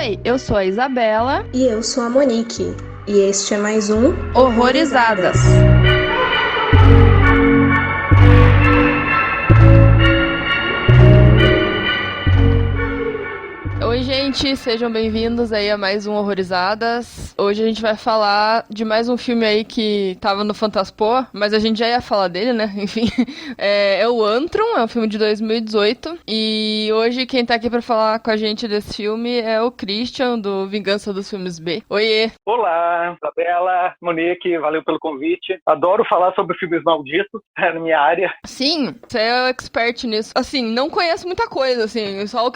Oi, eu sou a Isabela. E eu sou a Monique. E este é mais um Horrorizadas. Oi, gente, sejam bem-vindos aí a mais um Horrorizadas. Hoje a gente vai falar de mais um filme aí que tava no Fantaspoa, mas a gente já ia falar dele, né? Enfim, é o Antrum, é um filme de 2018. E hoje quem tá aqui pra falar com a gente desse filme é o Christian, do Vingança dos Filmes B. Oiê! Olá, Isabela, Monique, valeu pelo convite. Adoro falar sobre filmes malditos, é na minha área. Sim, você é expert nisso. Assim, não conheço muita coisa, assim, só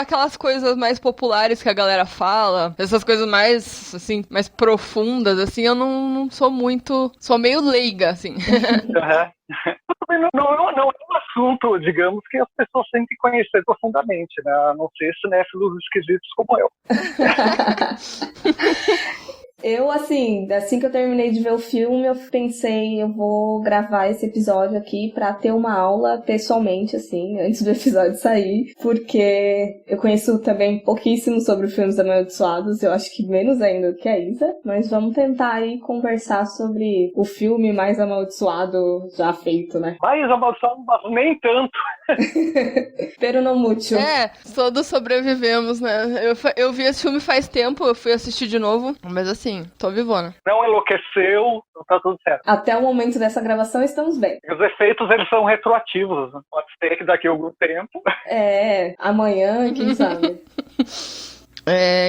aquelas coisas mais populares que a galera fala, essas coisas mais, assim, mais profundas, assim, eu não sou muito, sou meio leiga, assim. Uhum. Não é um assunto, digamos, que as pessoas têm que conhecer profundamente, né? A não ser cinéfilos esquisitos como eu. Eu, assim que eu terminei de ver o filme, eu pensei, eu vou gravar esse episódio aqui pra ter uma aula pessoalmente, assim, antes do episódio sair, porque eu conheço também pouquíssimo sobre os filmes amaldiçoados, eu acho que menos ainda do que a Isa, mas vamos tentar aí conversar sobre o filme mais amaldiçoado já feito, né? Mais amaldiçoado, mas nem tanto. Pero não mútil. Todos sobrevivemos, né? Eu vi esse filme faz tempo, eu fui assistir de novo, mas assim, tô vivona. Não enlouqueceu, então tá tudo certo. Até o momento dessa gravação estamos bem. Os efeitos, eles são retroativos, né? Pode ser que daqui a algum tempo. Amanhã, quem sabe?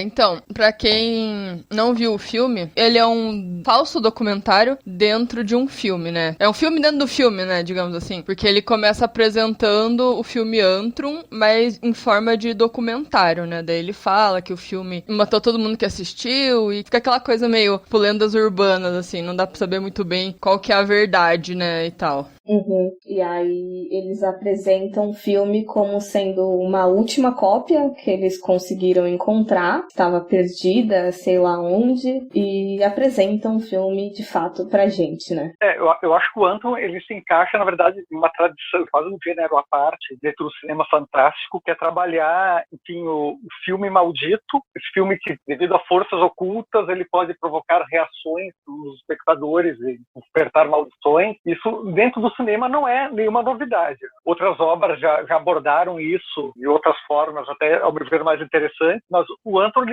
Então, pra quem não viu o filme, ele é um falso documentário dentro de um filme, né? É um filme dentro do filme, né, digamos assim. Porque ele começa apresentando o filme Antrum, mas em forma de documentário, né? Daí ele fala que o filme matou todo mundo que assistiu e fica aquela coisa meio por lendas urbanas, assim. Não dá pra saber muito bem qual que é a verdade, né, e tal. Uhum. E aí eles apresentam o filme como sendo uma última cópia que eles conseguiram encontrar, estava perdida, sei lá onde, e apresentam o filme de fato pra gente, né? Eu acho que o Antrum, ele se encaixa, na verdade, em uma tradição, quase um gênero à parte, dentro do cinema fantástico, que é trabalhar, enfim, o filme maldito, esse filme que, devido a forças ocultas, ele pode provocar reações dos espectadores e despertar maldições. Isso, dentro do cinema, não é nenhuma novidade. Outras obras já abordaram isso de outras formas, até ao meu ver mais interessantes, mas o Antrum,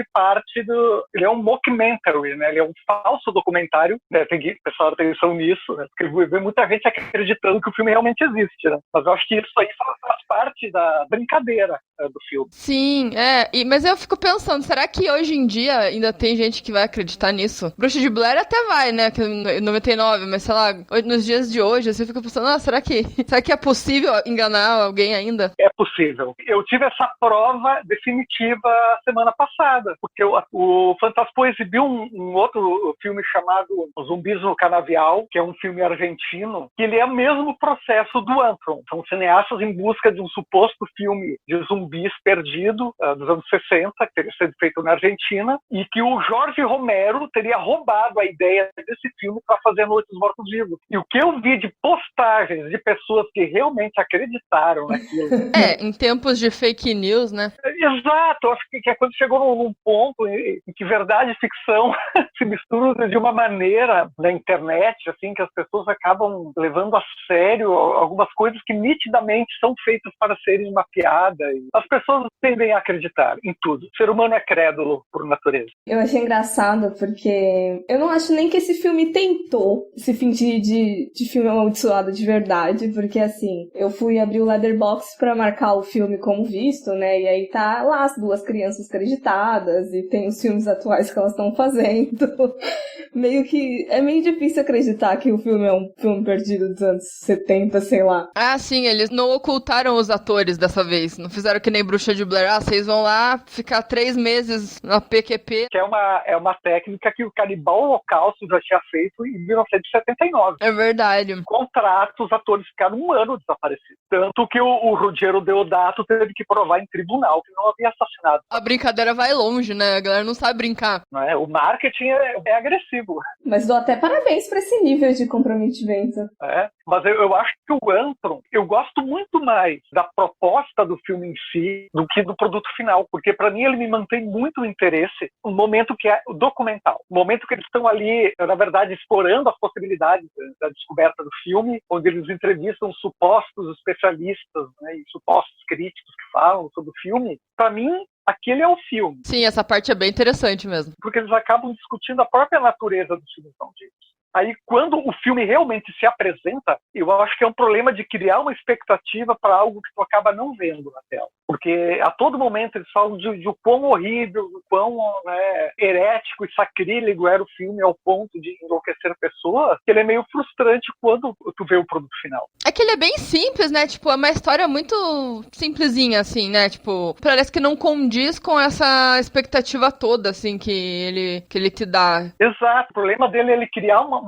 ele é um mockumentary, né? Ele é um falso documentário, né? Tem que prestar atenção nisso, né? Porque vê muita gente acreditando que o filme realmente existe, né? Mas eu acho que isso aí faz parte da brincadeira do filme. Sim, mas eu fico pensando, será que hoje em dia ainda tem gente que vai acreditar nisso? Bruxa de Blair até vai, né? Que é 99, mas sei lá, nos dias de hoje, você fica pensando, será que é possível enganar alguém ainda? É possível. Eu tive essa prova definitiva semana passada, porque o Fantaspoa exibiu um outro filme chamado Zumbis no Canavial, que é um filme argentino, que ele é o mesmo processo do Antrum. São cineastas em busca de um suposto filme de zumbis perdido dos anos 60, que teria sido feito na Argentina, e que o Jorge Romero teria roubado a ideia desse filme para fazer Noite dos Mortos-Vivos. E o que eu vi de postagens de pessoas que realmente acreditaram naquilo. Em tempos de fake news, né? Exato, acho que é quando chegou num ponto em que verdade e ficção se misturam de uma maneira na internet, assim, que as pessoas acabam levando a sério algumas coisas que nitidamente são feitas para serem uma piada. E as pessoas tendem a acreditar em tudo. O ser humano é crédulo por natureza. Eu achei engraçado porque eu não acho nem que esse filme tentou se fingir de filme amaldiçoado de verdade, porque assim, eu fui abrir o Letterboxd pra marcar o filme como visto, né, e aí tá lá as duas crianças creditadas e tem os filmes atuais que elas estão fazendo. Meio que é meio difícil acreditar que o filme é um filme perdido dos anos 70, sei lá. Ah, sim, eles não ocultaram os atores dessa vez, não fizeram que nem Bruxa de Blair, vocês vão lá ficar 3 meses na PQP. Que é uma técnica que o Canibal Holocausto já tinha feito em 1979. É verdade. Contrato, os atores ficaram 1 ano desaparecidos. Tanto que o Ruggero Deodato teve que provar em tribunal que não havia assassinado. A brincadeira vai longe, né? A galera não sabe brincar. Não é? O marketing é agressivo. Mas dou até parabéns pra esse nível de comprometimento. Mas eu acho que o Antron, eu gosto muito mais da proposta do filme em si do que do produto final, porque para mim ele me mantém muito o interesse no momento que é o documental, no momento que eles estão ali, na verdade, explorando as possibilidades da descoberta do filme, onde eles entrevistam supostos especialistas, né, e supostos críticos que falam sobre o filme. Para mim, aquele é o filme. Sim, essa parte é bem interessante mesmo. Porque eles acabam discutindo a própria natureza dos filmes malditos. Aí, quando o filme realmente se apresenta, eu acho que é um problema de criar uma expectativa para algo que tu acaba não vendo na tela. Porque a todo momento eles falam de o quão horrível, o quão herético e sacrílego era o filme ao ponto de enlouquecer pessoas, que ele é meio frustrante quando tu vê o produto final. É que ele é bem simples, né? Tipo, é uma história muito simplesinha, assim, né? Tipo, parece que não condiz com essa expectativa toda, assim, que ele te dá. Exato. O problema dele é ele criar uma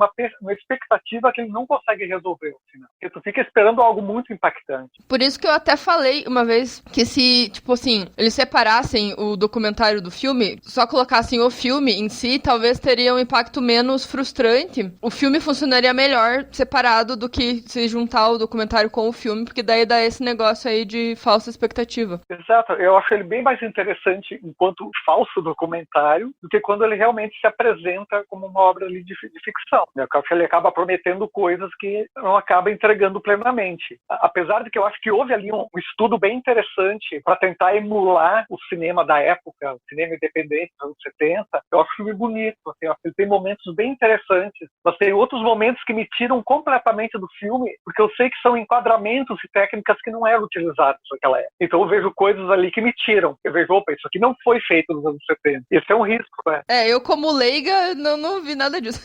expectativa que ele não consegue resolver no final. Porque tu fica esperando algo muito impactante. Por isso que eu até falei uma vez que se, tipo assim, eles separassem o documentário do filme, só colocassem o filme em si, talvez teria um impacto menos frustrante. O filme funcionaria melhor separado do que se juntar o documentário com o filme, porque daí dá esse negócio aí de falsa expectativa. Exato. Eu acho ele bem mais interessante enquanto falso documentário do que quando ele realmente se apresenta como uma obra ali de ficção. Eu acho que ele acaba prometendo coisas que não acaba entregando plenamente. Apesar de que eu acho que houve ali um estudo bem interessante para tentar emular o cinema da época, o cinema independente dos anos 70, eu acho o filme bonito. Assim, eu acho que ele tem momentos bem interessantes, mas tem outros momentos que me tiram completamente do filme, porque eu sei que são enquadramentos e técnicas que não eram utilizadas naquela época. Então eu vejo coisas ali que me tiram. Eu vejo, opa, isso aqui não foi feito nos anos 70. Esse é um risco, né? Eu como leiga não vi nada disso.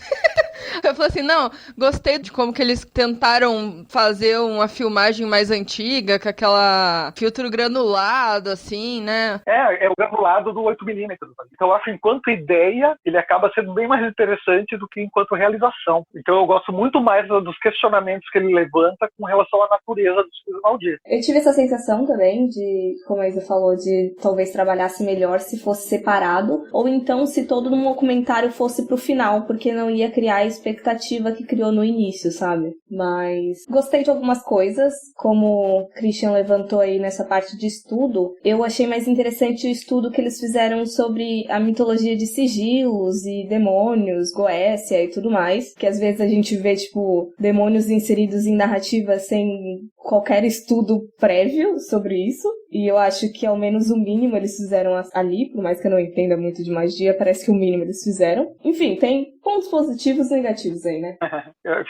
Eu falei assim, não, gostei de como que eles tentaram fazer uma filmagem mais antiga, com aquela filtro granulado, assim, né? É o granulado do 8mm. Então eu acho que enquanto ideia, ele acaba sendo bem mais interessante do que enquanto realização. Então eu gosto muito mais dos questionamentos que ele levanta com relação à natureza dos filmes malditos. Eu tive essa sensação também de, como a Isa falou, de talvez trabalhasse melhor se fosse separado, ou então se todo um documentário fosse pro final, porque não ia criar a expectativa que criou no início, sabe? Mas gostei de algumas coisas, como o Christian levantou aí nessa parte de estudo. Eu achei mais interessante o estudo que eles fizeram sobre a mitologia de sigilos e demônios, Goécia e tudo mais, que às vezes a gente vê, tipo, demônios inseridos em narrativas sem qualquer estudo prévio sobre isso. E eu acho que ao menos o mínimo eles fizeram ali, por mais que eu não entenda muito de magia, parece que o mínimo eles fizeram. Enfim, tem pontos positivos e negativos aí, né?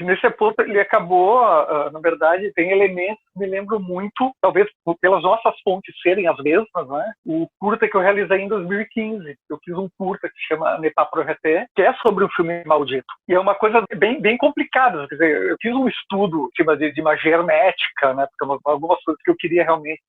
Nesse ponto, ele acabou, na verdade, tem elementos que me lembram muito, talvez pelas nossas fontes serem as mesmas, né? O curta que eu realizei em 2015. Eu fiz um curta que se chama Nepá Projeté, que é sobre um filme maldito. E é uma coisa bem complicada. Quer dizer, eu fiz um estudo de magia hermética, né? Porque algumas coisas que eu queria realmente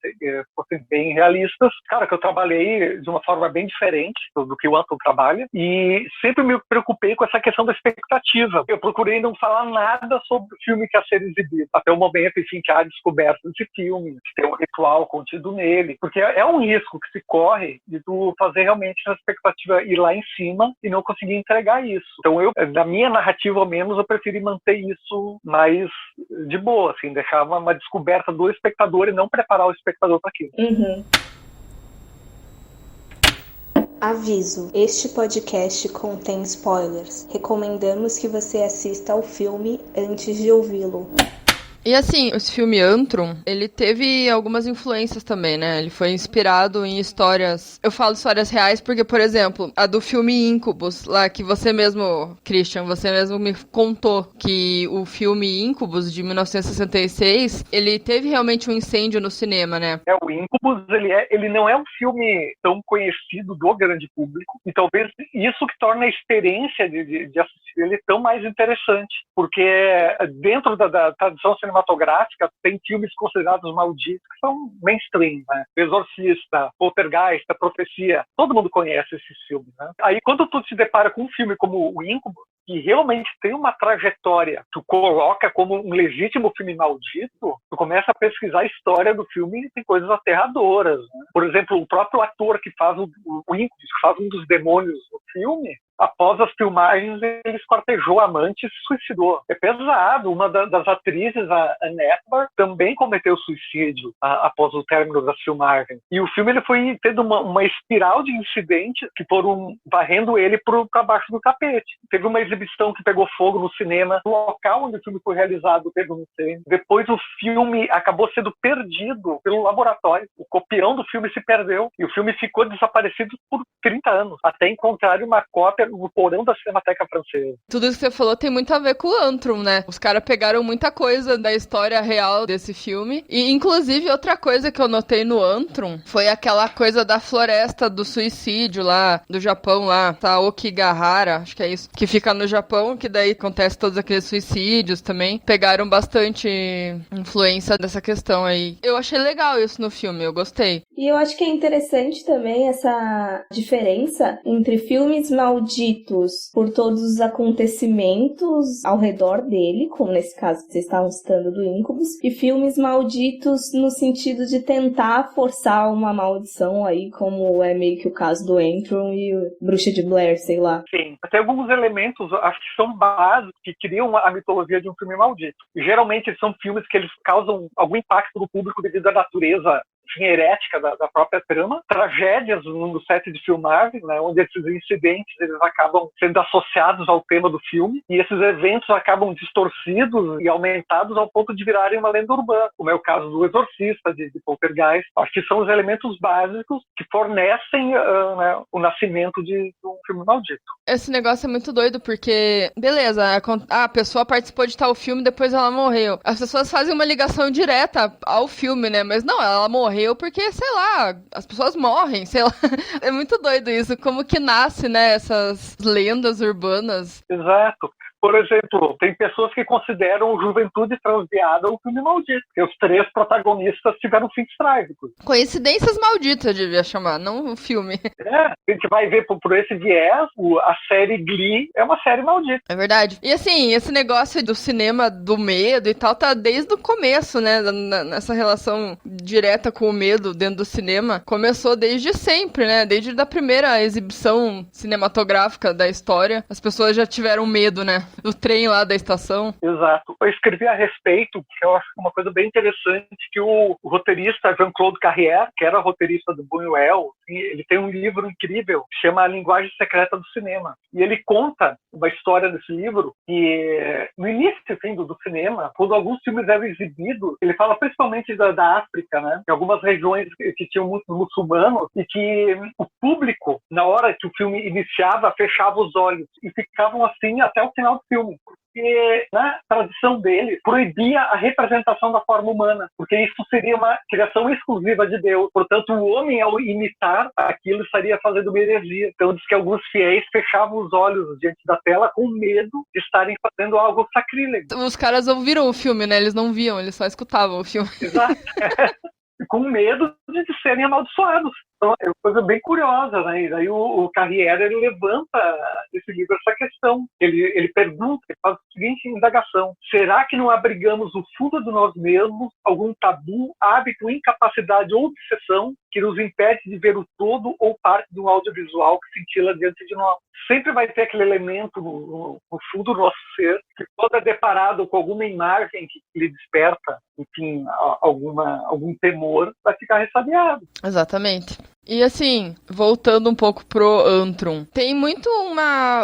fossem bem realistas. Cara, que eu trabalhei de uma forma bem diferente do que o Anton trabalha. E sempre me preocupei com essa questão da expectativa. Eu procurei não falar nada sobre o filme que ia ser exibido. Até o momento, enfim, que há descoberta desse filme, de ter um ritual contido nele. Porque é um risco que se corre de tu fazer realmente a expectativa ir lá em cima e não conseguir entregar isso. Então, na minha narrativa, ao menos, eu preferi manter isso mais de boa, assim, deixar uma descoberta do espectador e não preparar o espectador para aquilo. Uhum. Aviso: este podcast contém spoilers. Recomendamos que você assista ao filme antes de ouvi-lo. E assim, esse filme Antrum, ele teve algumas influências também, né? Ele foi inspirado em histórias... Eu falo histórias reais porque, por exemplo, a do filme Incubus, lá que você mesmo, Christian, você mesmo me contou que o filme Incubus, de 1966, ele teve realmente um incêndio no cinema, né? O Incubus, ele não é um filme tão conhecido do grande público, e talvez isso que torna a experiência de assistir ele tão mais interessante, porque dentro da tradição cinematográfica tem filmes considerados malditos que são mainstream, né? Exorcista, Poltergeist, A Profecia, todo mundo conhece esses filmes, né? Aí quando tu se depara com um filme como o Incubus, que realmente tem uma trajetória, tu coloca como um legítimo filme maldito, tu começa a pesquisar a história do filme e tem coisas aterradoras, né? Por exemplo, o próprio ator que faz o Incubus, que faz um dos demônios no filme, após as filmagens, ele esquartejou a amante e se suicidou. É pesado. Uma das atrizes, a Anne Hepburn, também cometeu suicídio após o término das filmagens. E o filme ele foi tendo uma espiral de incidentes que foram varrendo ele para baixo do tapete. Teve uma exibição que pegou fogo no cinema. No local onde o filme foi realizado teve um incêndio. Depois o filme acabou sendo perdido pelo laboratório. O copião do filme se perdeu e o filme ficou desaparecido por 30 anos, até encontrar uma cópia no porão da Cinemateca Francesa. Tudo isso que você falou tem muito a ver com o Antrum, né? Os caras pegaram muita coisa da história real desse filme. E, inclusive, outra coisa que eu notei no Antrum foi aquela coisa da floresta do suicídio lá, do Japão lá, tá? Okigahara, acho que é isso, que fica no Japão, que daí acontece todos aqueles suicídios também. Pegaram bastante influência dessa questão aí. Eu achei legal isso no filme, eu gostei. E eu acho que é interessante também essa diferença entre filmes malditos por todos os acontecimentos ao redor dele, como nesse caso que vocês estavam citando do Incubus, e filmes malditos no sentido de tentar forçar uma maldição aí, como é meio que o caso do Antrum e o Bruxa de Blair, sei lá. Sim, tem alguns elementos, acho que são básicos, que criam a mitologia de um filme maldito. E geralmente são filmes que eles causam algum impacto no público devido à natureza herética da própria trama, tragédias no set de filmagem, né, onde esses incidentes eles acabam sendo associados ao tema do filme, e esses eventos acabam distorcidos e aumentados ao ponto de virarem uma lenda urbana, como é o caso do Exorcista, de Poltergeist. Acho que são os elementos básicos que fornecem né, o nascimento de um filme maldito. Esse negócio é muito doido, porque, beleza, a pessoa participou de tal filme, depois ela morreu. As pessoas fazem uma ligação direta ao filme, né, mas não, ela morreu porque, sei lá, as pessoas morrem, sei lá. É muito doido isso, como que nasce, né, essas lendas urbanas. Exato. Por exemplo, tem pessoas que consideram Juventude Transviada um filme maldito, porque os 3 protagonistas tiveram fins trágicos. Coincidências malditas, eu devia chamar, não o filme. A gente vai ver por esse viés, a série Glee é uma série maldita. É verdade. E assim, esse negócio do cinema do medo e tal, tá desde o começo, né, nessa relação direta com o medo dentro do cinema, começou desde sempre, né, desde a primeira exibição cinematográfica da história, as pessoas já tiveram medo, né, do trem lá da estação. Exato. Eu escrevi a respeito, porque eu acho uma coisa bem interessante, que o roteirista Jean-Claude Carrière, que era roteirista do Buñuel, ele tem um livro incrível, que chama A Linguagem Secreta do Cinema. E ele conta uma história desse livro, que no início do cinema, quando alguns filmes eram exibidos, ele fala principalmente da África, né? Em algumas regiões que tinham muitos muçulmanos, e que o público, na hora que o filme iniciava, fechava os olhos, e ficavam assim até o final do filme. Porque, na tradição dele, proibia a representação da forma humana, porque isso seria uma criação exclusiva de Deus. Portanto, o homem, ao imitar aquilo, estaria fazendo uma heresia. Então, diz que alguns fiéis fechavam os olhos diante da tela com medo de estarem fazendo algo sacrílego. Os caras ouviram o filme, né? Eles não viam, eles só escutavam o filme. Exato. Com medo de serem amaldiçoados. Então, é uma coisa bem curiosa, né? E daí o Carrière, ele levanta nesse livro essa questão. Ele pergunta, ele faz a seguinte indagação: será que não abrigamos no fundo de nós mesmos algum tabu, hábito, incapacidade ou obsessão que nos impede de ver o todo ou parte de um audiovisual que cintila diante de nós? Sempre vai ter aquele elemento no fundo do nosso ser que, quando é deparado com alguma imagem que lhe desperta, enfim, algum temor, vai ficar ressabiado. Exatamente. E assim, voltando um pouco pro Antrum, tem muito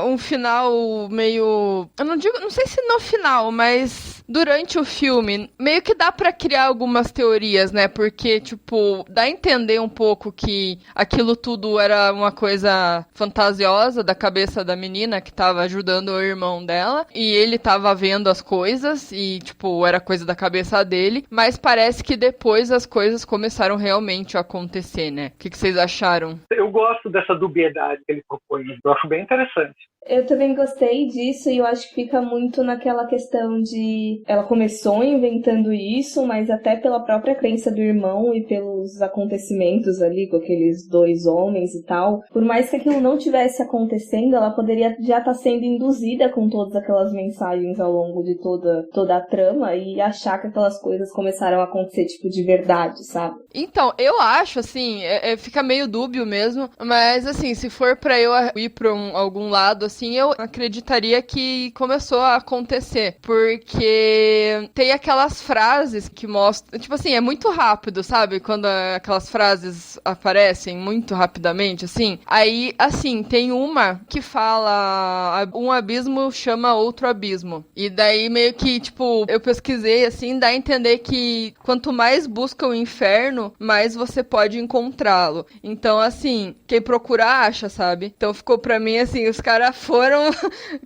um final meio... Eu não sei se no final, mas durante o filme, meio que dá pra criar algumas teorias, né? Porque, tipo, dá a entender um pouco que aquilo tudo era uma coisa fantasiosa da cabeça da menina que tava ajudando o irmão dela, e ele tava vendo as coisas e, tipo, era coisa da cabeça dele, mas parece que depois as coisas começaram realmente a acontecer, né? O que vocês acharam? Eu gosto dessa dubiedade que ele propõe. Eu acho bem interessante. Eu também gostei disso e eu acho que fica muito naquela questão de... Ela começou inventando isso, mas até pela própria crença do irmão e pelos acontecimentos ali com aqueles dois homens e tal. Por mais que aquilo não tivesse acontecendo, ela poderia já estar sendo induzida com todas aquelas mensagens ao longo de toda a trama e achar que aquelas coisas começaram a acontecer, tipo, de verdade, sabe? Então, eu acho, assim, fica meio dúbio mesmo, mas, assim, se for pra eu ir pra algum lado, assim, eu acreditaria que começou a acontecer, porque tem aquelas frases que mostram, tipo assim, é muito rápido, sabe? Quando aquelas frases aparecem muito rapidamente, assim. Aí, assim, tem uma que fala um abismo chama outro abismo. E daí meio que, tipo, eu pesquisei, assim, dá a entender que quanto mais busca o inferno, mais você pode encontrá-lo. Então, assim, quem procura acha, sabe? Então ficou pra mim, assim, os caras foram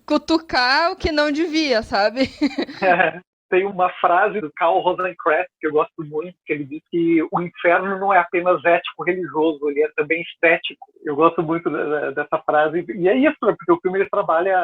cutucar o que não devia, sabe? Tem uma frase do Karl Rosenkreuz que eu gosto muito, que ele diz que o inferno não é apenas ético-religioso, ele é também estético. Eu gosto muito dessa frase. E é isso, porque o filme ele trabalha...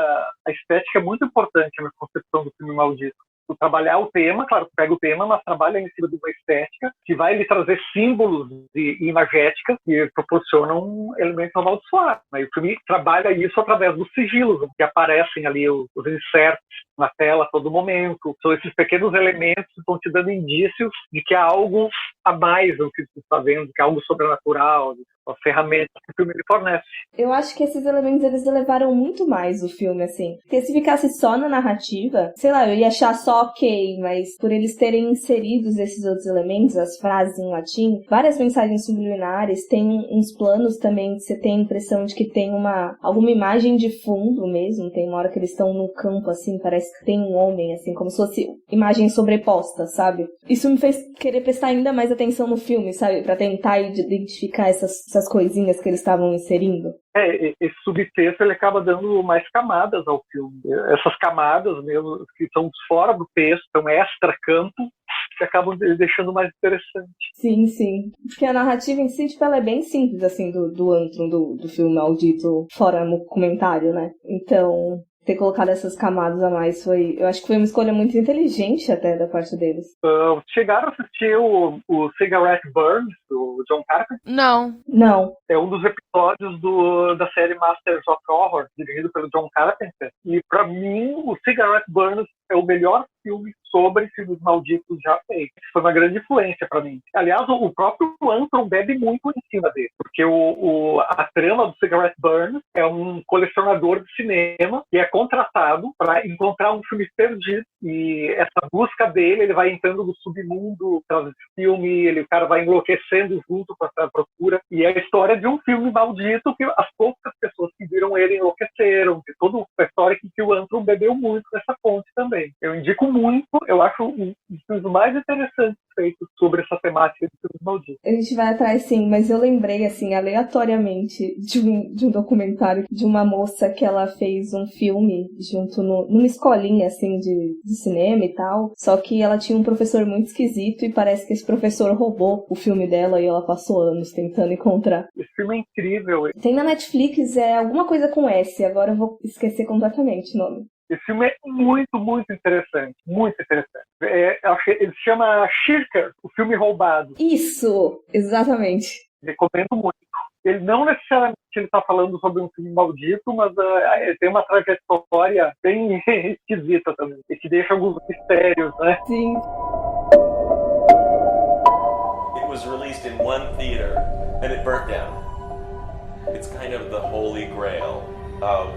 A estética é muito importante na concepção do filme Maldito. Tu trabalhar o tema, claro, tu pega o tema, mas trabalha em cima de uma estética que vai lhe trazer símbolos e imagéticas que proporcionam elementos amaldiçoados. Né? E o filme trabalha isso através dos sigilos, que aparecem ali, os inserts na tela a todo momento. São esses pequenos elementos que estão te dando indícios de que há algo a mais do que tu está vendo, que há algo sobrenatural, a ferramenta que o filme lhe fornece. Eu acho que esses elementos, eles elevaram muito mais o filme, assim. Porque se ficasse só na narrativa, sei lá, eu ia achar só ok, mas por eles terem inseridos esses outros elementos, as frases em latim, várias mensagens subliminares, tem uns planos também que você tem a impressão de que tem alguma imagem de fundo mesmo, tem uma hora que eles estão no campo, assim, parece que tem um homem, assim, como se fosse imagem sobreposta, sabe? Isso me fez querer prestar ainda mais atenção no filme, sabe? Pra tentar identificar essas coisinhas que eles estavam inserindo. Esse subtexto ele acaba dando mais camadas ao filme. Essas camadas mesmo que estão fora do texto, são extra-campo, que acabam deixando mais interessante. Sim, sim. Porque a narrativa em si, tipo, ela é bem simples, assim, do Antrum, do filme Maldito, fora no comentário, né? Então, ter colocado essas camadas a mais eu acho que foi uma escolha muito inteligente até da parte deles. Chegaram a assistir o Cigarette Burns, do John Carpenter? Não. É um dos episódios da série Masters of Horror, dirigido pelo John Carpenter. E pra mim, o Cigarette Burns é o melhor filme sobre filmes malditos já feito. Foi uma grande influência para mim. Aliás, o próprio Antrum bebe muito em cima dele, porque a trama do Cigarette Burns é um colecionador de cinema que é contratado para encontrar um filme perdido, e essa busca dele, ele vai entrando no submundo atrás desse filme, o cara vai enlouquecendo junto com essa procura, e é a história de um filme maldito que as poucas pessoas que viram ele enlouqueceram, de toda a história que o Antrum bebeu muito nessa fonte também. Eu indico muito, eu acho um dos filmes mais interessantes feitos sobre essa temática de filmes malditos. A gente vai atrás sim, mas eu lembrei, assim, aleatoriamente, de um documentário de uma moça que ela fez um filme junto numa escolinha, assim, de cinema e tal, só que ela tinha um professor muito esquisito e parece que esse professor roubou o filme dela e ela passou anos tentando encontrar. Esse filme é incrível. Tem na Netflix, alguma coisa com S, agora eu vou esquecer completamente o nome. Esse filme é muito, muito interessante. Muito interessante. Ele se chama Shirker, o filme roubado. Isso, exatamente. Recomendo muito. Ele não necessariamente está falando sobre um filme maldito, mas ele tem uma trajetória bem esquisita também. E que deixa alguns mistérios, né? Sim. It was released in one theater and it burnt down. It's kind of the holy grail of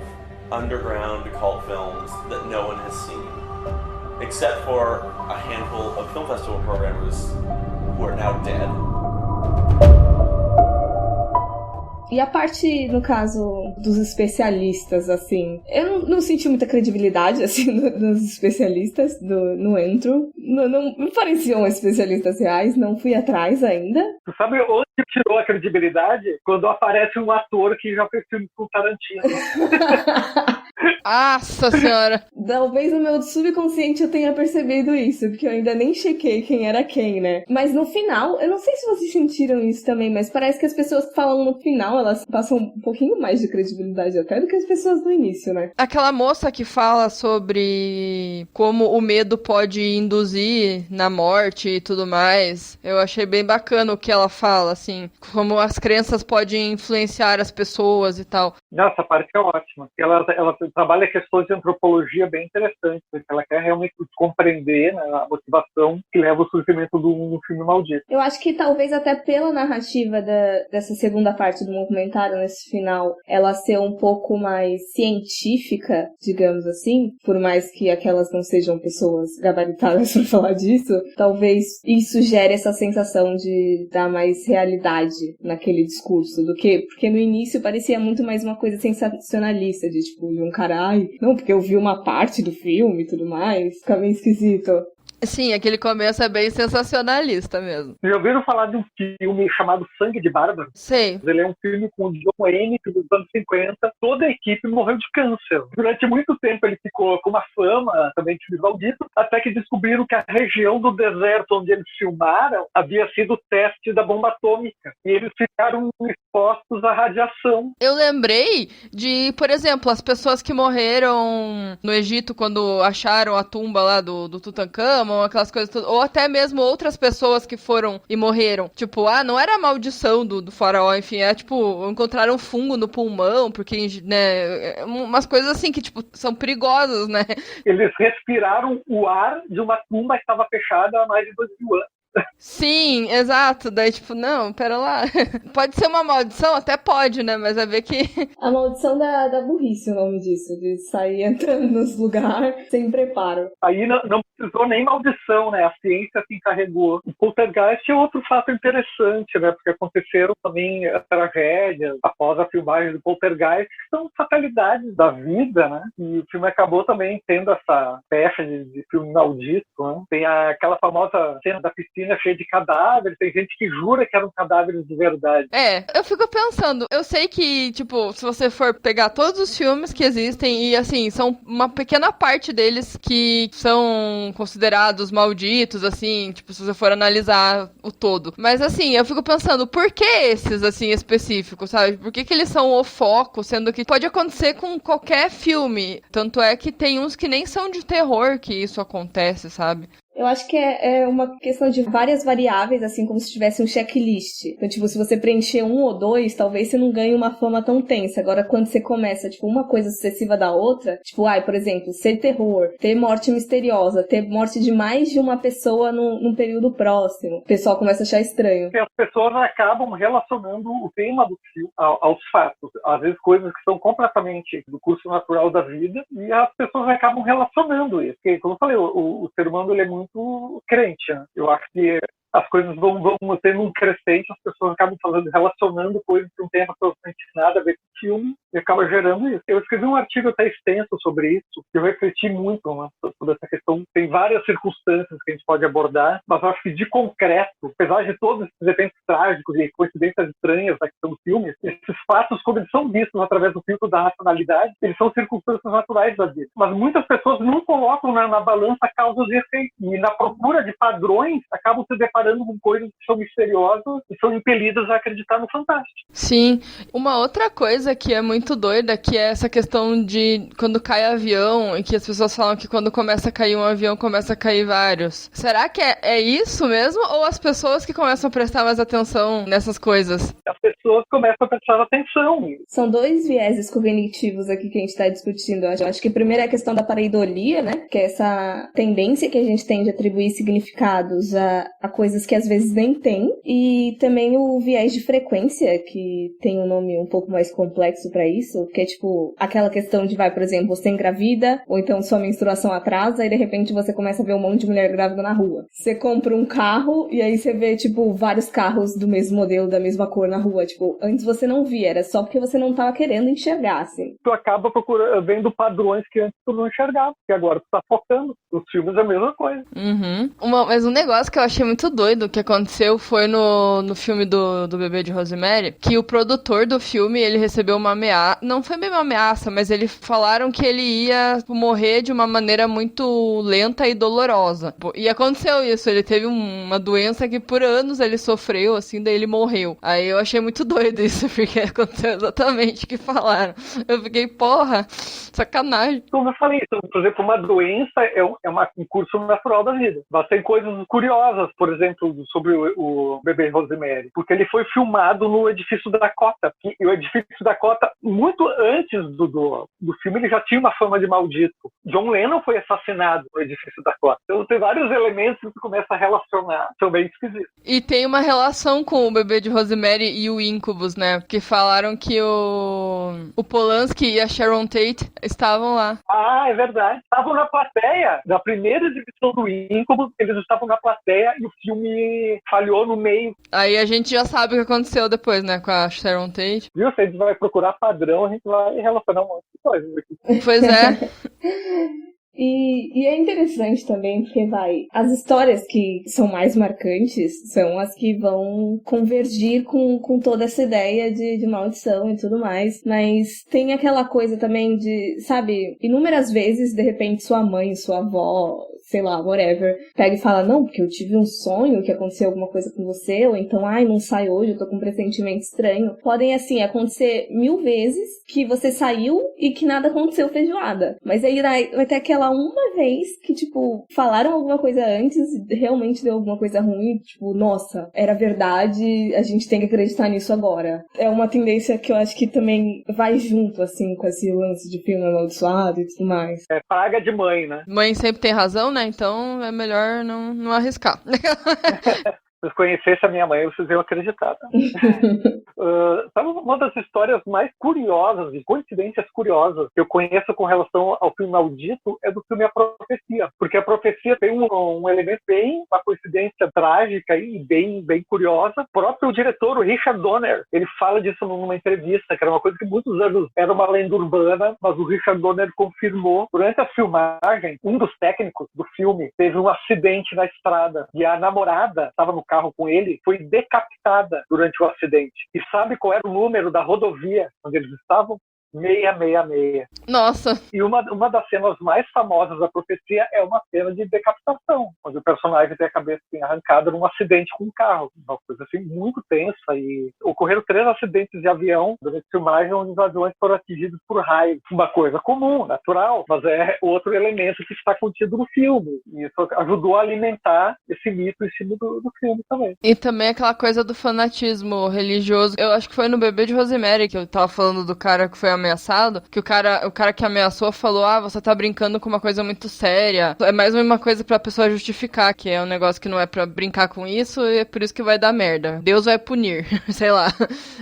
underground cult films that no one has seen, except for a handful of film festival programmers who are now dead. E a parte, no caso, dos especialistas, assim, eu não senti muita credibilidade, assim, nos especialistas no Antrum. Não pareciam especialistas reais, não fui atrás ainda. Tu sabe onde tirou a credibilidade? Quando aparece um ator que já fez filme com Tarantino. Nossa senhora! Talvez no meu subconsciente eu tenha percebido isso, porque eu ainda nem chequei quem era quem, né? Mas no final, eu não sei se vocês sentiram isso também, mas parece que as pessoas que falam no final, elas passam um pouquinho mais de credibilidade até do que as pessoas no início, né? Aquela moça que fala sobre como o medo pode induzir na morte e tudo mais, eu achei bem bacana o que ela fala, assim, como as crenças podem influenciar as pessoas e tal. Nossa, essa parte é ótima. Ela trabalha questões de antropologia bem interessantes, porque ela quer realmente compreender, né, a motivação que leva ao surgimento do filme maldito. Eu acho que talvez até pela narrativa dessa segunda parte do documentário, nesse final, ela ser um pouco mais científica, digamos assim, por mais que aquelas não sejam pessoas gabaritadas para falar disso, talvez isso gere essa sensação de dar mais realidade naquele discurso do que, porque no início parecia muito mais uma coisa sensacionalista, de tipo, de um cara, ai, não, porque eu vi uma parte do filme e tudo mais, fica meio esquisito. Sim, aquele começo é bem sensacionalista mesmo. Vocês já ouviram falar de um filme chamado Sangue de Bárbaro? Sei. Ele é um filme com o John Wayne, dos anos 50. Toda a equipe morreu de câncer. Durante muito tempo ele ficou com uma fama também de filme maldito, até que descobriram que a região do deserto onde eles filmaram havia sido o teste da bomba atômica. E eles ficaram expostos à radiação. Eu lembrei de, por exemplo, as pessoas que morreram no Egito quando acharam a tumba lá do Tutankhamon, aquelas coisas todas, ou até mesmo outras pessoas que foram e morreram. Tipo, não era a maldição do faraó, enfim, tipo, encontraram fungo no pulmão, porque, né, umas coisas assim que, tipo, são perigosas, né? Eles respiraram o ar de uma tumba que estava fechada há mais de 2000 anos. Sim, exato. Daí, tipo, não, pera lá. Pode ser uma maldição? Até pode, né? Mas vai ver que... A maldição da burrice, o nome disso. De sair entrando nos lugares sem preparo. Aí não precisou nem maldição, né? A ciência se encarregou. O poltergeist é outro fato interessante, né? Porque aconteceram também tragédias após a filmagem do poltergeist, que são fatalidades da vida, né? E o filme acabou também tendo essa pecha de filme maldito, né? Tem aquela famosa cena da piscina cheia de cadáveres, tem gente que jura que eram cadáveres de verdade. Eu fico pensando, eu sei que, tipo, se você for pegar todos os filmes que existem, e assim, são uma pequena parte deles que são considerados malditos, assim, tipo, se você for analisar o todo. Mas assim, eu fico pensando, por que esses, assim, específicos, sabe? Por que eles são o foco, sendo que pode acontecer com qualquer filme? Tanto é que tem uns que nem são de terror que isso acontece, sabe? Eu acho que é uma questão de várias variáveis, assim como se tivesse um checklist. Então, tipo, se você preencher 1 ou 2, talvez você não ganhe uma fama tão tensa. Agora, quando você começa, tipo, uma coisa sucessiva da outra, tipo, por exemplo, ser terror, ter morte misteriosa, ter morte de mais de uma pessoa num período próximo, o pessoal começa a achar estranho. Porque as pessoas acabam relacionando o tema do filme aos fatos. Às vezes, coisas que são completamente do curso natural da vida, e as pessoas acabam relacionando isso. Porque, como eu falei, o ser humano, ele é muito crente, né? Eu acho que as coisas vão tendo um crescente, as pessoas acabam relacionando coisas que não tem absolutamente nada a ver com o filme e acaba gerando isso. Eu escrevi um artigo até extenso sobre isso, que eu refleti muito, né, sobre essa questão. Tem várias circunstâncias que a gente pode abordar, mas eu acho que de concreto, apesar de todos esses eventos trágicos e coincidências estranhas da questão do filme, esses fatos, quando eles são vistos através do filtro da racionalidade, eles são circunstâncias naturais da vida. Mas muitas pessoas não colocam na balança causas e efeitos. E na procura de padrões, acabam se deparando com coisas que são misteriosas e são impelidas a acreditar no fantástico. Sim. Uma outra coisa que é muito doida, que é essa questão de quando cai avião, e que as pessoas falam que quando começa a cair um avião, começa a cair vários. Será que é isso mesmo? Ou as pessoas que começam a prestar mais atenção nessas coisas? As pessoas começam a prestar atenção. São 2 vieses cognitivos aqui que a gente está discutindo. Eu acho que primeiro é a questão da pareidolia, né? Que é essa tendência que a gente tem de atribuir significados a coisas que às vezes nem tem. E também o viés de frequência, que tem um nome um pouco mais complexo pra isso, que é tipo aquela questão de, por exemplo, você engravida, ou então sua menstruação atrasa, e de repente você começa a ver um monte de mulher grávida na rua. Você compra um carro, e aí você vê, tipo, vários carros do mesmo modelo, da mesma cor na rua. Tipo, antes você não via, era só porque você não tava querendo enxergar, assim. Tu acaba vendo padrões que antes tu não enxergava, que agora tu tá focando. Os filmes é a mesma coisa. Uhum. Mas um negócio que eu achei muito doido que aconteceu foi no filme do Bebê de Rosemary, que o produtor do filme, ele recebeu uma ameaça, não foi bem uma ameaça, mas eles falaram que ele ia morrer de uma maneira muito lenta e dolorosa. E aconteceu isso, ele teve uma doença que por anos ele sofreu, assim, daí ele morreu. Aí eu achei muito doido isso, porque aconteceu exatamente o que falaram. Eu fiquei, porra, sacanagem. Como eu falei, então, por exemplo, uma doença é um curso natural da vida. Mas tem coisas curiosas, por exemplo, sobre o Bebê Rosemary, porque ele foi filmado no Edifício Dakota. E o Edifício Dakota, muito antes do filme, ele já tinha uma fama de maldito. John Lennon foi assassinado no Edifício Dakota. Então tem vários elementos que tu começa a relacionar. São bem esquisitos. E tem uma relação com o Bebê de Rosemary e o Incubus, né? Que falaram que o Polanski e a Sharon Tate estavam lá. Ah, é verdade. Estavam na plateia da primeira exibição do Incubus, eles estavam na plateia e o filme falhou no meio. Aí a gente já sabe o que aconteceu depois, né? Com a Sharon Tate. Viu? Se a gente vai procurar padrão, a gente vai relacionar um monte de coisas aqui. Pois é. E é interessante também, porque as histórias que são mais marcantes são as que vão convergir com toda essa ideia de maldição e tudo mais, mas tem aquela coisa também de, sabe, inúmeras vezes, de repente, sua mãe, sua avó, sei lá, whatever, pega e fala, não, porque eu tive um sonho que aconteceu alguma coisa com você, ou então, ai, não sai hoje, eu tô com um pressentimento estranho. Podem, assim, acontecer 1000 vezes que você saiu e que nada aconteceu feijoada. Mas aí vai ter aquela uma vez que, tipo, falaram alguma coisa antes e realmente deu alguma coisa ruim, tipo, nossa, era verdade, a gente tem que acreditar nisso agora. É uma tendência que eu acho que também vai junto, assim, com esse lance de filme amaldiçoado e tudo mais. É praga de mãe, né? Mãe sempre tem razão, né? Então é melhor não arriscar. Se eu conhecesse a minha mãe, vocês iam acreditar. Tá? Sabe uma das histórias mais curiosas e coincidências curiosas que eu conheço com relação ao filme Maldito é do filme A Profecia. Porque A Profecia tem um elemento uma coincidência trágica e bem curiosa. O próprio diretor, o Richard Donner, ele fala disso numa entrevista, que era uma coisa que muitos anos era uma lenda urbana, mas o Richard Donner confirmou. Durante a filmagem, um dos técnicos do filme teve um acidente na estrada e a namorada estava no carro com ele, foi decapitada durante o acidente. E sabe qual era o número da rodovia onde eles estavam? 666. Nossa. E uma das cenas mais famosas da Profecia é uma cena de decapitação, onde o personagem tem a cabeça arrancada num acidente com um carro. Uma coisa assim muito tensa. E ocorreram 3 acidentes de avião durante a filmagem onde os aviões foram atingidos por raios. Uma coisa comum, natural, mas é outro elemento que está contido no filme. E isso ajudou a alimentar esse mito em cima do filme também. E também aquela coisa do fanatismo religioso. Eu acho que foi no Bebê de Rosemary que eu tava falando do cara que foi ameaçado, que o cara que ameaçou falou, você tá brincando com uma coisa muito séria. É mais uma coisa pra pessoa justificar que é um negócio que não é pra brincar com isso e é por isso que vai dar merda. Deus vai punir, sei lá.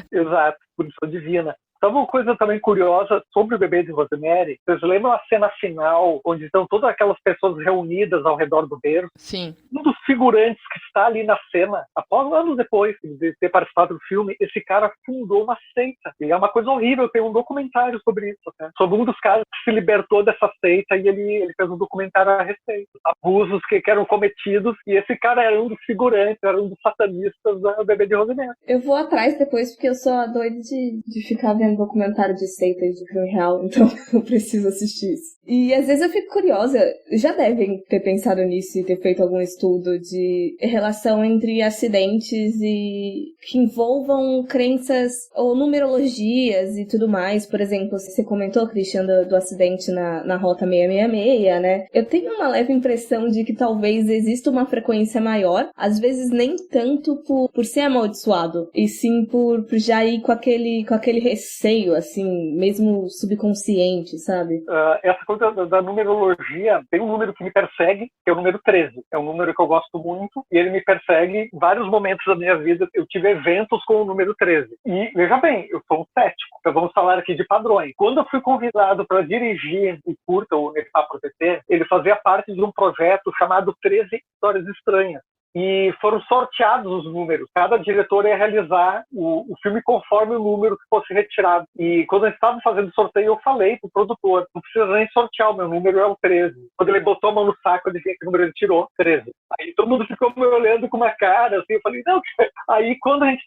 Exato, punição divina. Sabe uma coisa também curiosa sobre o Bebê de Rosemary? Vocês lembram a cena final, onde estão todas aquelas pessoas reunidas ao redor do berço? Sim. Um dos figurantes que está ali na cena, após anos depois de ter participado do filme, esse cara fundou uma seita. E é uma coisa horrível, tem um documentário sobre isso, né? Sobre um dos caras que se libertou dessa seita e ele fez um documentário a respeito. Abusos que eram cometidos, e esse cara era um dos figurantes, era um dos satanistas do Bebê de Rosemary. Eu vou atrás depois, porque eu sou doida de ficar vendo documentário de seita e de filme real, então eu preciso assistir isso. E às vezes eu fico curiosa, já devem ter pensado nisso e ter feito algum estudo de relação entre acidentes e que envolvam crenças ou numerologias e tudo mais. Por exemplo, você comentou, Christian, do acidente na Rota 666, né? Eu tenho uma leve impressão de que talvez exista uma frequência maior, às vezes nem tanto por ser amaldiçoado, e sim por já ir com aquele receio, assim, mesmo subconsciente, sabe? Essa coisa da numerologia, tem um número que me persegue, que é o número 13. É um número que eu gosto muito, e ele me persegue em vários momentos da minha vida. Eu tive eventos com o número 13. E, veja bem, eu sou um cético. Então vamos falar aqui de padrões. Quando eu fui convidado para dirigir o curta, o A Profecia, ele fazia parte de um projeto chamado 13 Histórias Estranhas. e foram sorteados os números. Cada diretor ia realizar o filme conforme o número que fosse retirado. E quando a gente estava fazendo o sorteio, eu falei pro produtor, não precisa nem sortear, o meu número é o 13. Quando ele botou a mão no saco, eu disse que número ele tirou, 13. Aí todo mundo ficou me olhando com uma cara, assim, eu falei, não. Aí quando a gente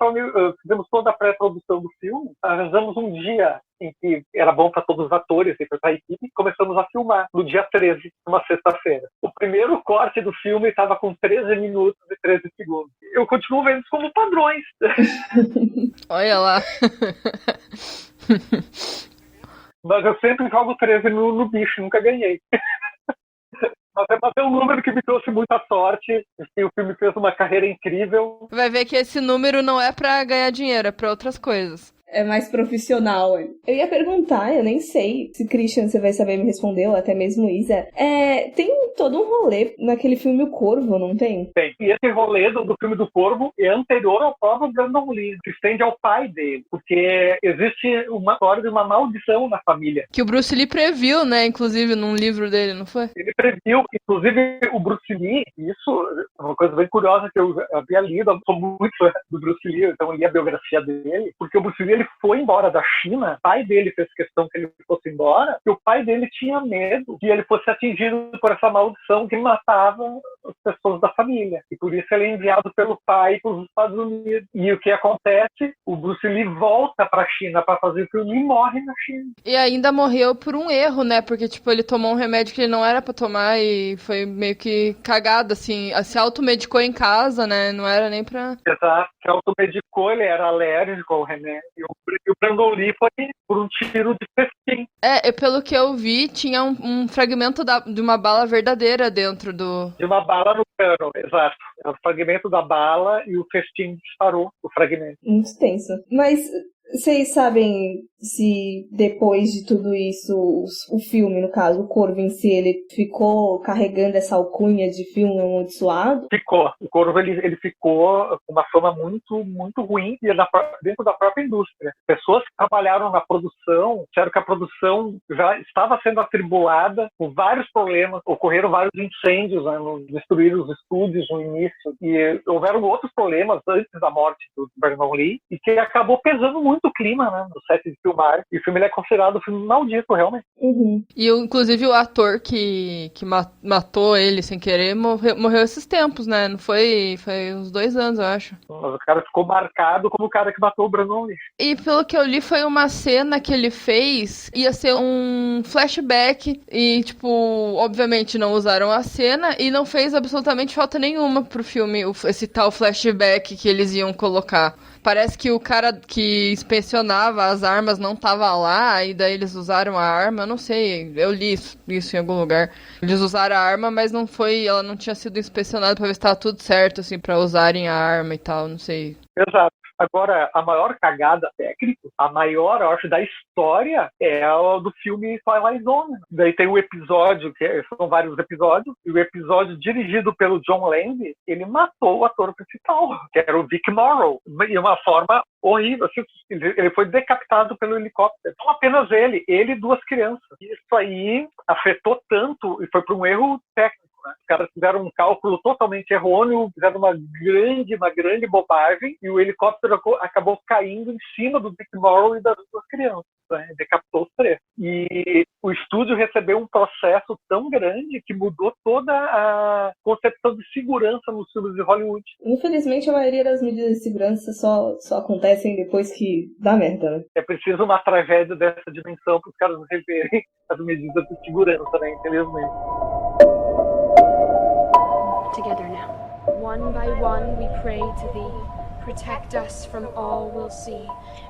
fizemos toda a pré-produção do filme, arranjamos um dia em que era bom para todos os atores e para a equipe, e começamos a filmar no dia 13, numa sexta-feira. O primeiro corte do filme estava com 13 minutos e 13 segundos. Eu continuo vendo isso como padrões. Olha lá. Mas eu sempre jogo 13 no bicho, nunca ganhei. Mas é um número que me trouxe muita sorte, e o filme fez uma carreira incrível. Vai ver que esse número não é pra ganhar dinheiro, é pra outras coisas. É mais profissional. Eu ia perguntar, eu nem sei se Christian você vai saber me responder, ou até mesmo Isa. Tem todo um rolê naquele filme O Corvo, não tem? Tem. E esse rolê do filme do Corvo é anterior ao próprio Brandon Lee, que estende ao pai dele. Porque existe uma história de uma maldição na família. Que o Bruce Lee previu, né? Inclusive, num livro dele, não foi? Ele previu, inclusive, o Bruce Lee, isso é uma coisa bem curiosa que eu havia lido, eu sou muito fã do Bruce Lee, então eu li a biografia dele, porque o Bruce Lee ele foi embora da China, o pai dele fez questão que ele fosse embora, e o pai dele tinha medo que ele fosse atingido por essa maldição que matava as pessoas da família. E por isso ele é enviado pelo pai para os Estados Unidos. E o que acontece? O Bruce Lee volta para a China para fazer o filme e morre na China. E ainda morreu por um erro, né? Porque, tipo, ele tomou um remédio que ele não era para tomar e foi meio que cagado, assim. Se automedicou em casa, né? Não era nem pra... Exato. Se automedicou, ele era alérgico ao remédio. E o Brandon Lee foi por um tiro de festim. Pelo que eu vi, tinha um fragmento de uma bala verdadeira dentro do... De uma bala no cano, exato. É o fragmento da bala e o festim disparou o fragmento. Muito tenso. Mas vocês sabem se depois de tudo isso, o filme, no caso, o Corvo em si, ele ficou carregando essa alcunha de filme amaldiçoado? Ficou. O Corvo ele ficou com uma fama muito, muito ruim dentro da própria indústria. Pessoas que trabalharam na produção disseram que a produção já estava sendo atribulada com vários problemas. Ocorreram vários incêndios, né, destruíram os estúdios no início. E houveram outros problemas antes da morte do Brandon Lee e que acabou pesando muito o clima, né, do set de filmar. E o filme ele é considerado um filme maldito, realmente. Uhum. E inclusive o ator que matou ele sem querer morreu esses tempos, né? Não foi uns 2 anos, eu acho. Mas o cara ficou marcado como o cara que matou o Brandon Lee. E pelo que eu li, foi uma cena que ele fez, ia ser um flashback e, tipo, obviamente não usaram a cena e não fez absolutamente falta nenhuma pro filme, esse tal flashback que eles iam colocar. Parece que o cara que inspecionava as armas não tava lá, e daí eles usaram a arma, eu não sei, eu li isso em algum lugar. Eles usaram a arma, mas ela não tinha sido inspecionada pra ver se tava tudo certo, assim, pra usarem a arma e tal, não sei. Exato. Agora, a maior cagada técnica, a maior, eu acho, da história é a do filme Twilight Zone. Daí tem um episódio, são vários episódios, e o episódio dirigido pelo John Landis, ele matou o ator principal, que era o Vic Morrow, de uma forma horrível. Assim, ele foi decapitado pelo helicóptero. Não apenas ele e 2 crianças. Isso aí afetou tanto, e foi por um erro técnico. Os caras fizeram um cálculo totalmente errôneo, fizeram uma grande bobagem, e o helicóptero acabou caindo em cima do Vic Morrow e das 2 crianças. Né? Decapitou os 3. E o estúdio recebeu um processo tão grande que mudou toda a concepção de segurança nos filmes de Hollywood. Infelizmente, a maioria das medidas de segurança só acontecem depois que dá merda, né? É preciso uma tragédia dessa dimensão para os caras reverem as medidas de segurança, né? Infelizmente. Together now. One by one we pray to thee. Protect us from all we'll see,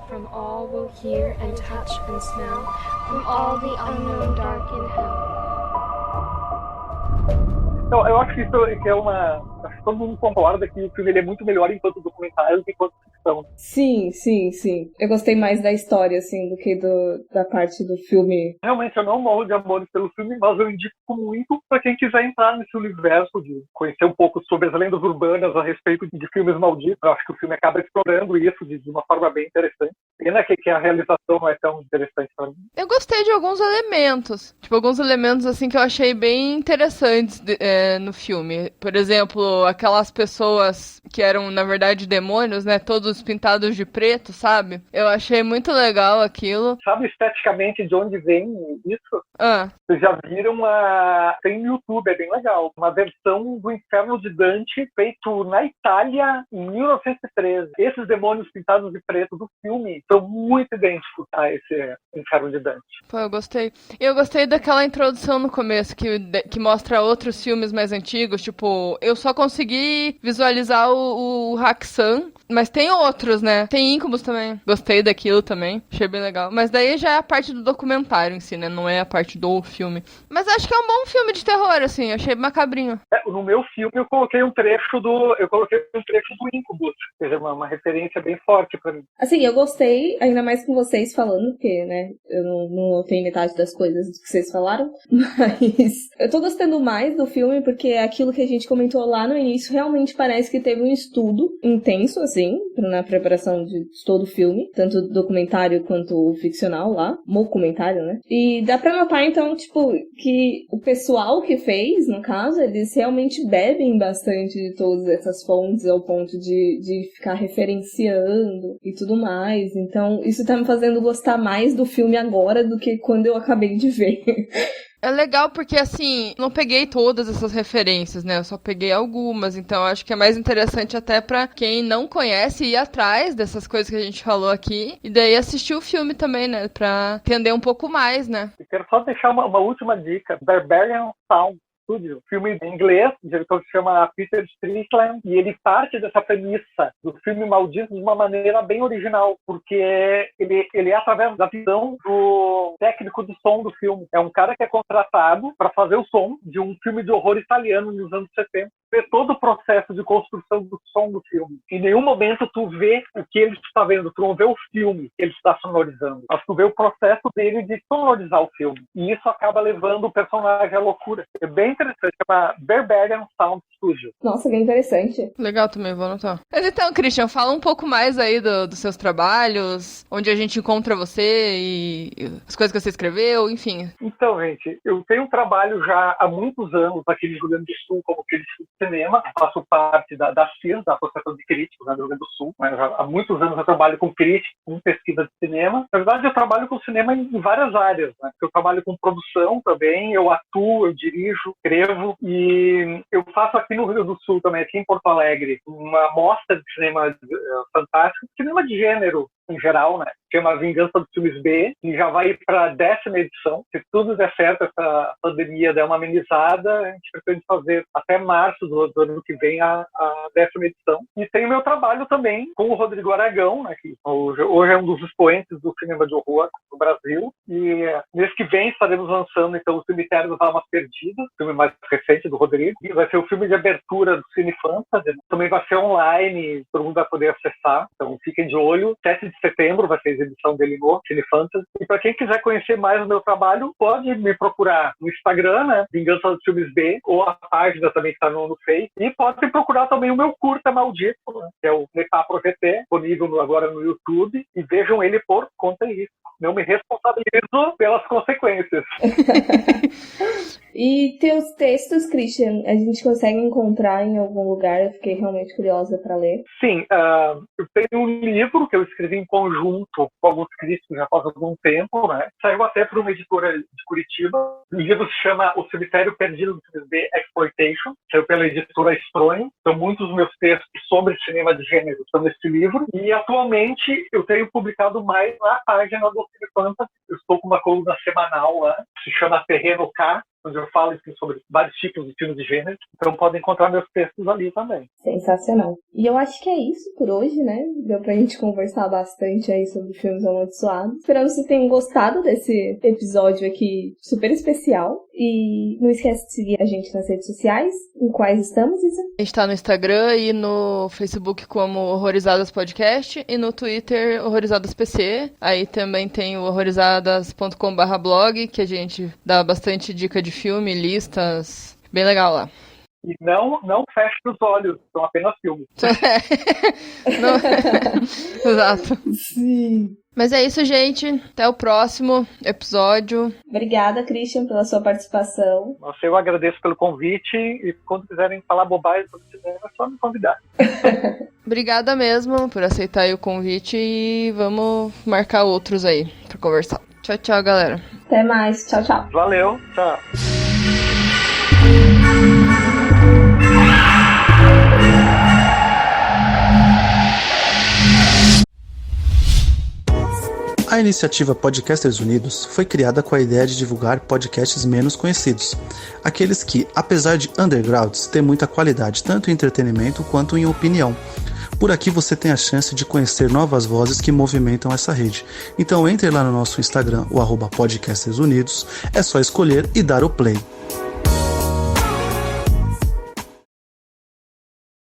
from all we'll hear and touch and smell, from all the unknown dark in hell. Então, eu acho que isso que é uma... Acho que todo mundo concorda que o filme ele é muito melhor enquanto documentário do que enquanto ficção. ação. Sim. Eu gostei mais da história, assim, do que da parte do filme. Realmente, eu não morro de amor pelo filme, mas eu indico muito para quem quiser entrar nesse universo, de conhecer um pouco sobre as lendas urbanas a respeito de filmes malditos. Eu acho que o filme acaba explorando isso de uma forma bem interessante. Pena que a realização não é tão interessante para mim. Eu gostei de alguns elementos. Tipo, alguns elementos, assim, que eu achei bem interessantes no filme. Por exemplo, aquelas pessoas que eram, na verdade, demônios, né? Todos pintados de preto, sabe? Eu achei muito legal aquilo. Sabe esteticamente de onde vem isso? Ah, Vocês já viram tem no YouTube, é bem legal. Uma versão do Inferno de Dante feito na Itália em 1913. Esses demônios pintados de preto do filme são muito idênticos a esse Inferno de Dante. pô, eu gostei. E eu gostei daquela introdução no começo, que mostra outros filmes mais antigos. Tipo, eu só consegui visualizar o Haxan, mas tem outros, né? Tem Incubus também. Gostei daquilo também. Achei bem legal. Mas daí já é a parte do documentário em si, né? Não é a parte do filme. Mas acho que é um bom filme de terror, assim. Achei macabrinho. No meu filme eu coloquei um trecho do Incubus. Ou seja, uma referência bem forte pra mim. Assim, eu gostei, ainda mais com vocês falando, porque, né, eu não notei metade das coisas que vocês falaram, mas eu tô gostando mais do filme porque aquilo que a gente comentou lá no início realmente parece que teve um estudo intenso, assim, na preparação de todo o filme, tanto documentário quanto ficcional lá, documentário, né? E dá pra notar, então, tipo, que o pessoal que fez, no caso, eles realmente bebem bastante de todas essas fontes ao ponto de ficar referenciando e tudo mais. Então, isso tá me fazendo gostar mais do filme agora do que quando eu acabei de ver. É legal porque, assim, não peguei todas essas referências, né? Eu só peguei algumas, então acho que é mais interessante até pra quem não conhece ir atrás dessas coisas que a gente falou aqui e daí assistir o filme também, né? Pra entender um pouco mais, né? Eu quero só deixar uma última dica. Barbarian Sound Studio, filme em inglês, o diretor se chama Peter Strickland, e ele parte dessa premissa do filme maldito de uma maneira bem original, porque ele é através da visão do técnico de som do filme. É um cara que é contratado para fazer o som de um filme de horror italiano nos anos 70. Vê todo o processo de construção do som do filme. Em nenhum momento tu vê o que ele está vendo, tu não vê o filme que ele está sonorizando, mas tu vê o processo dele de sonorizar o filme. E isso acaba levando o personagem à loucura. É bem interessante, chama Barbarian Sound Studio. Nossa, bem interessante. Legal também, vou anotar. Mas então, Christian, fala um pouco mais aí dos seus trabalhos, onde a gente encontra você e as coisas que você escreveu, enfim. Então, gente, eu tenho um trabalho já há muitos anos aqui no Rio Grande do Sul como crítico de cinema. Faço parte da CIS, da Associação de Críticos, né, do Rio Grande do Sul. Mas há muitos anos eu trabalho com crítica, com pesquisa de cinema. Na verdade, eu trabalho com cinema em várias áreas, né? Eu trabalho com produção também, eu atuo, eu dirijo, escrevo, e eu faço aqui no Rio Grande do Sul também, aqui em Porto Alegre, uma mostra de cinema fantástico, cinema de gênero em geral, né? Chama Vingança dos Filmes B, e já vai para a 10ª edição. Se tudo der certo, essa pandemia der uma amenizada, a gente pretende fazer até março do ano que vem a 10ª edição. E tem o meu trabalho também com o Rodrigo Aragão, né, que hoje é um dos expoentes do cinema de horror no Brasil. E mês que vem estaremos lançando então o Cemitério das Almas Perdidas, o filme mais recente do Rodrigo. E vai ser o filme de abertura do Cine Fantasy. Também vai ser online, todo mundo vai poder acessar. Então fiquem de olho. 7 de setembro vai ser a exibição dele no Cine Fantasy. E para quem quiser conhecer mais o meu trabalho, pode me procurar no Instagram, né, Vingança dos Filmes B, ou a página também que está no Face. E pode procurar também o meu curta maldito, né, que é o Necapro VT, disponível agora no YouTube. E vejam ele por conta disso. Não me responsabilizo pelas consequências. E teus textos, Christian, a gente consegue encontrar em algum lugar? Eu fiquei realmente curiosa para ler. Sim, eu tenho um livro que eu escrevi em conjunto com alguns críticos já faz algum tempo, né? Saiu até por uma editora de Curitiba. O livro se chama O Cemitério Perdido do Filmes B, Exploitation. Saiu pela editora Estronho. Então, muitos dos meus textos sobre cinema de gênero estão nesse livro. E, atualmente, eu tenho publicado mais na página do Cine Fantasy. Eu estou com uma coluna semanal lá, que se chama Terreno K, onde eu falo sobre vários tipos de filmes de gênero. Então podem encontrar meus textos ali também. Sensacional. E eu acho que é isso por hoje, né? Deu pra gente conversar bastante aí sobre filmes amaldiçoados. Esperamos que tenham gostado desse episódio aqui super especial. E não esquece de seguir a gente nas redes sociais. Em quais estamos, Isa? A gente tá no Instagram e no Facebook como Horrorizadas Podcast e no Twitter Horrorizadas PC. Aí também tem o horrorizadas.com/blog, que a gente dá bastante dica de filme, listas, bem legal lá. E não feche os olhos, são apenas filmes. Exato. Sim. Mas é isso, gente. Até o próximo episódio. Obrigada, Christian, pela sua participação. Nossa, eu agradeço pelo convite e quando quiserem falar bobagem sobre cinema, é só me convidar. Obrigada mesmo por aceitar aí o convite e vamos marcar outros aí pra conversar. Tchau, tchau, galera. Até mais. Tchau, tchau. Valeu, tchau. A iniciativa Podcasters Unidos foi criada com a ideia de divulgar podcasts menos conhecidos, aqueles que, apesar de undergrounds, têm muita qualidade tanto em entretenimento quanto em opinião. Por aqui você tem a chance de conhecer novas vozes que movimentam essa rede. Então entre lá no nosso Instagram, o @podcastersunidos, é só escolher e dar o play.